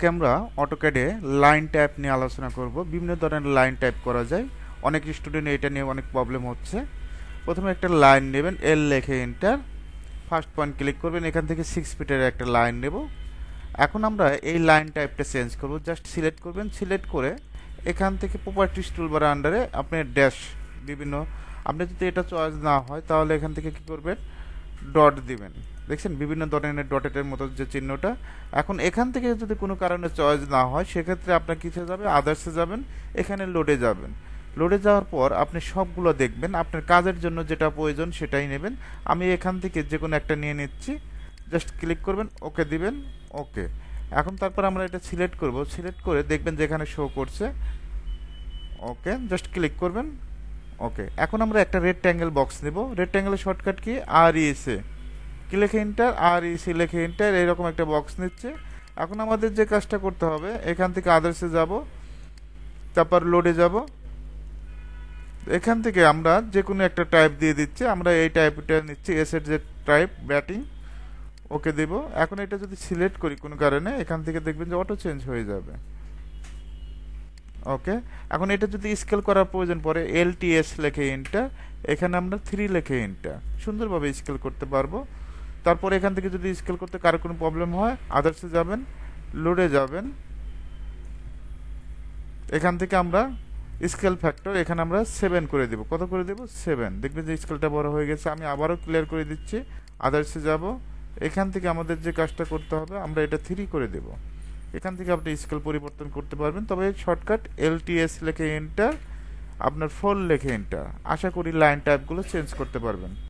আজকে আমরা অটোক্যাডে line type নিয়ে আলোচনা করব। বিভিন্ন ধরনের লাইন টাইপ করা যায়। অনেক স্টুডেন্ট এটা নিয়ে অনেক প্রবলেম হচ্ছে। প্রথমে একটা লাইন নেবেন, এল লিখে এন্টার, ফার্স্ট পয়েন্ট ক্লিক করবেন, এখান থেকে 6 ফিটের একটা লাইন নেব। এখন আমরা এই লাইন টাইপটা চেঞ্জ করব। জাস্ট সিলেক্ট করবেন, সিলেক্ট করে এখান থেকে প্রপার্টিস টুলবার আন্ডারে আপনি ড্যাশ বিভিন্ন, আপনি যদি এটা চয়েস না হয় তাহলে এখান থেকে কি করবেন, ডট দিবেন। দেখছেন বিভিন্ন ধরনের ডটের মতো যে চিহ্নটা। এখন এখান থেকে যদি কোনো কারণে চয়েস না হয় সেক্ষেত্রে আপনার কিসে যাবে, আদার্সে যাবেন, এখানে লোডে যাবেন। লোডে যাওয়ার পর আপনি সবগুলো দেখবেন, আপনার কাজের জন্য যেটা প্রয়োজন সেটাই নেবেন। আমি এখান থেকে যে কোনো একটা নিয়ে নিচ্ছি, জাস্ট ক্লিক করবেন, ওকে দিবেন, ওকে। এখন তারপর আমরা এটা সিলেক্ট করব, সিলেক্ট করে দেখবেন যেখানে শো করছে, ওকে, জাস্ট ক্লিক করবেন, ওকে। এখন আমরা একটা রেক্ট্যাঙ্গেল বক্স নেব। রেক্ট্যাঙ্গেলের শর্টকাট কি, আর ইসে কি লিখে এন্টার, আর ইসি লিখে এন্টার, এরকম একটা বক্স নিচ্ছে। এখন আমাদের যে কাজটা করতে হবে, এখান থেকে আদার্সে যাব, তারপর লোডে যাব। এখান থেকে আমরা যে কোনো একটা টাইপ দিয়ে দিচ্ছি, আমরা এই টাইপটা নিচ্ছি, এসের যে টাইপ ব্যাটিং, ওকে দেব। এখন এটা যদি সিলেক্ট করি কোনো কারণে, এখান থেকে দেখবেন যে অটো চেঞ্জ হয়ে যাবে, ওকে। এখন এটা যদি স্কেল করার প্রয়োজন পড়ে, এলটিএস লিখে এন্টার, এখানে আমরা 3 লিখে এন্টার, সুন্দরভাবে স্কেল করতে পারবো। তারপর এখান থেকে যদি স্কেল করতে কারো কোনো প্রবলেম হয়, আদার্সে যাবেন, লোডে যাবেন, এখান থেকে আমরা স্কেল ফ্যাক্টর এখানে আমরা 7 করে দেব। কত করে দেব, 7। দেখবেন যে স্কেলটা বড় হয়ে গেছে। আমি আবারও ক্লিয়ার করে দিচ্ছি, আদার্সে যাব, এখান থেকে আমাদের যে কাজটা করতে হবে, আমরা এটা 3 করে দেব। এখান থেকে আপনি স্কেল পরিবর্তন করতে পারবেন। তবে শর্টকাট এলটিএস লিখে এন্টার, আপনার 4 লিখে এন্টার। আশা করি লাইন টাইপগুলো চেঞ্জ করতে পারবেন।